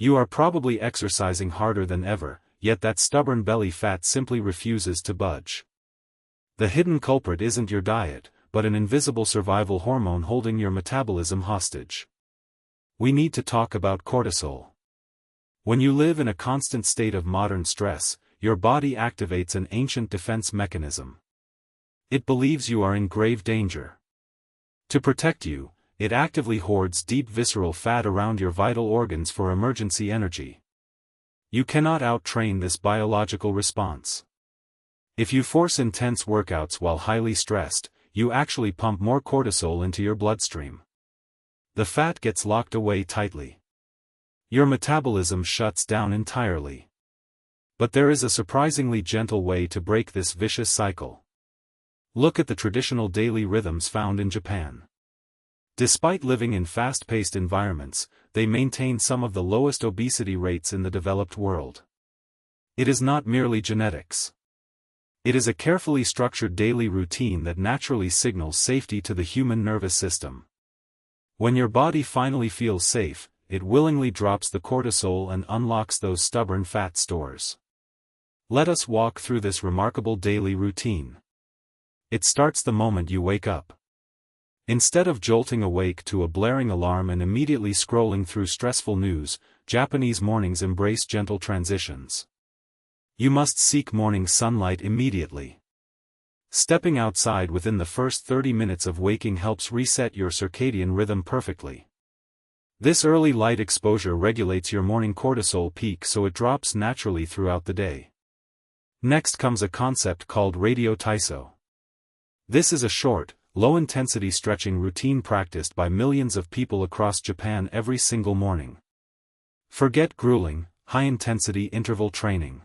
You are probably exercising harder than ever, yet that stubborn belly fat simply refuses to budge. The hidden culprit isn't your diet, but an invisible survival hormone holding your metabolism hostage. We need to talk about cortisol. When you live in a constant state of modern stress, your body activates an ancient defense mechanism. It believes you are in grave danger. To protect you, it actively hoards deep visceral fat around your vital organs for emergency energy. You cannot out-train this biological response. If you force intense workouts while highly stressed, you actually pump more cortisol into your bloodstream. The fat gets locked away tightly. Your metabolism shuts down entirely. But there is a surprisingly gentle way to break this vicious cycle. Look at the traditional daily rhythms found in Japan. Despite living in fast-paced environments, they maintain some of the lowest obesity rates in the developed world. It is not merely genetics. It is a carefully structured daily routine that naturally signals safety to the human nervous system. When your body finally feels safe, it willingly drops the cortisol and unlocks those stubborn fat stores. Let us walk through this remarkable daily routine. It starts the moment you wake up. Instead of jolting awake to a blaring alarm and immediately scrolling through stressful news, Japanese mornings embrace gentle transitions. You must seek morning sunlight immediately. Stepping outside within the first 30 minutes of waking helps reset your circadian rhythm perfectly. This early light exposure regulates your morning cortisol peak so it drops naturally throughout the day. Next comes a concept called Radio Taiso. This is a short, low-intensity stretching routine practiced by millions of people across Japan every single morning. Forget grueling, high-intensity interval training.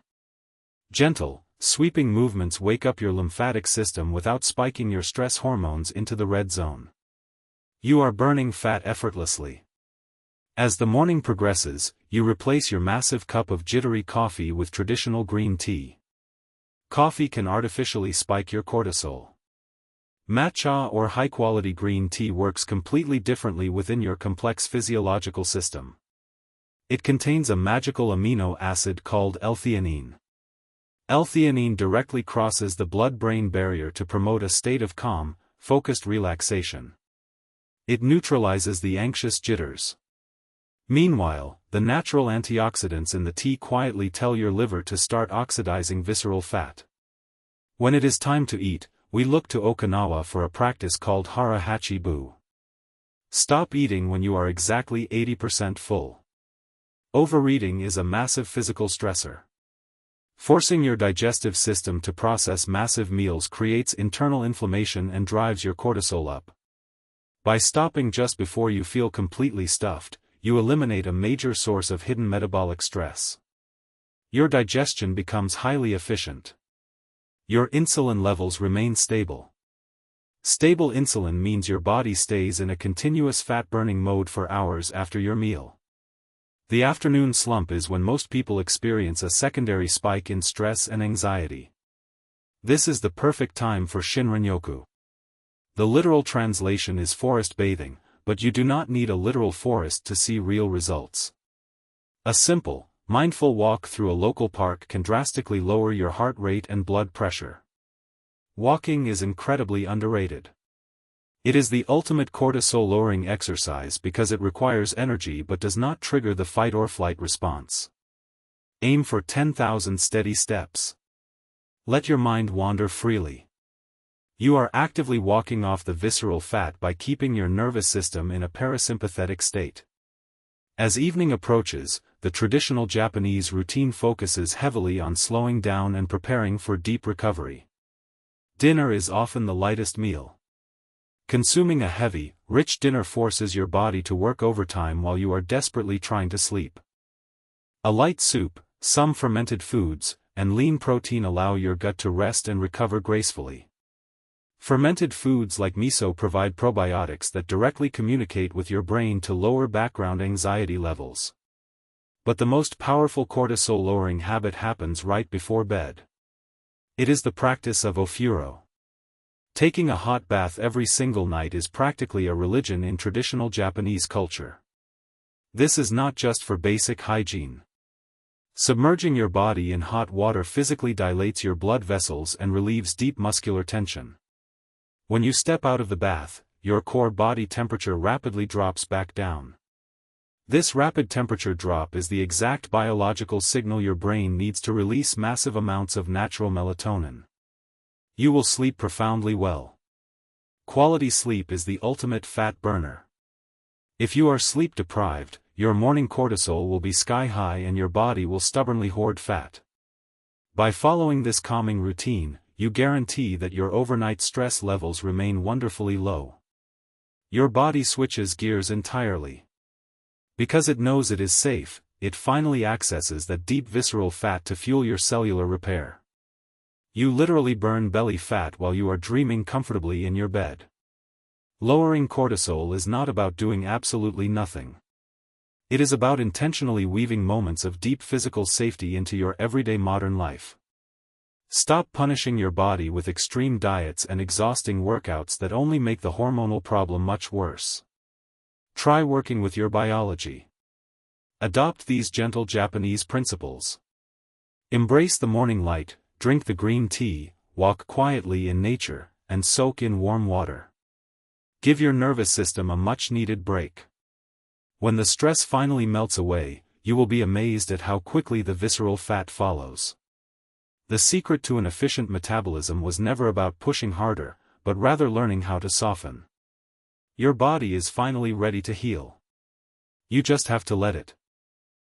Gentle, sweeping movements wake up your lymphatic system without spiking your stress hormones into the red zone. You are burning fat effortlessly. As the morning progresses, you replace your massive cup of jittery coffee with traditional green tea. Coffee can artificially spike your cortisol. Matcha or high-quality green tea works completely differently within your complex physiological system. It contains a magical amino acid called L-theanine. L-theanine directly crosses the blood-brain barrier to promote a state of calm, focused relaxation. It neutralizes the anxious jitters. Meanwhile, the natural antioxidants in the tea quietly tell your liver to start oxidizing visceral fat. When it is time to eat, we look to Okinawa for a practice called hara hachi-bu. Stop eating when you are exactly 80% full. Overeating is a massive physical stressor. Forcing your digestive system to process massive meals creates internal inflammation and drives your cortisol up. By stopping just before you feel completely stuffed, you eliminate a major source of hidden metabolic stress. Your digestion becomes highly efficient. Your insulin levels remain stable. Stable insulin means your body stays in a continuous fat-burning mode for hours after your meal. The afternoon slump is when most people experience a secondary spike in stress and anxiety. This is the perfect time for Shinrin-yoku. The literal translation is forest bathing, but you do not need a literal forest to see real results. A simple, mindful walk through a local park can drastically lower your heart rate and blood pressure. Walking is incredibly underrated. It is the ultimate cortisol-lowering exercise because it requires energy but does not trigger the fight-or-flight response. Aim for 10,000 steady steps. Let your mind wander freely. You are actively walking off the visceral fat by keeping your nervous system in a parasympathetic state. As evening approaches, the traditional Japanese routine focuses heavily on slowing down and preparing for deep recovery. Dinner is often the lightest meal. Consuming a heavy, rich dinner forces your body to work overtime while you are desperately trying to sleep. A light soup, some fermented foods, and lean protein allow your gut to rest and recover gracefully. Fermented foods like miso provide probiotics that directly communicate with your brain to lower background anxiety levels. But the most powerful cortisol-lowering habit happens right before bed. It is the practice of ofuro. Taking a hot bath every single night is practically a religion in traditional Japanese culture. This is not just for basic hygiene. Submerging your body in hot water physically dilates your blood vessels and relieves deep muscular tension. When you step out of the bath, your core body temperature rapidly drops back down. This rapid temperature drop is the exact biological signal your brain needs to release massive amounts of natural melatonin. You will sleep profoundly well. Quality sleep is the ultimate fat burner. If you are sleep deprived, your morning cortisol will be sky high and your body will stubbornly hoard fat. By following this calming routine, you guarantee that your overnight stress levels remain wonderfully low. Your body switches gears entirely. Because it knows it is safe, it finally accesses that deep visceral fat to fuel your cellular repair. You literally burn belly fat while you are dreaming comfortably in your bed. Lowering cortisol is not about doing absolutely nothing. It is about intentionally weaving moments of deep physical safety into your everyday modern life. Stop punishing your body with extreme diets and exhausting workouts that only make the hormonal problem much worse. Try working with your biology. Adopt these gentle Japanese principles. Embrace the morning light, drink the green tea, walk quietly in nature, and soak in warm water. Give your nervous system a much-needed break. When the stress finally melts away, you will be amazed at how quickly the visceral fat follows. The secret to an efficient metabolism was never about pushing harder, but rather learning how to soften. Your body is finally ready to heal. You just have to let it.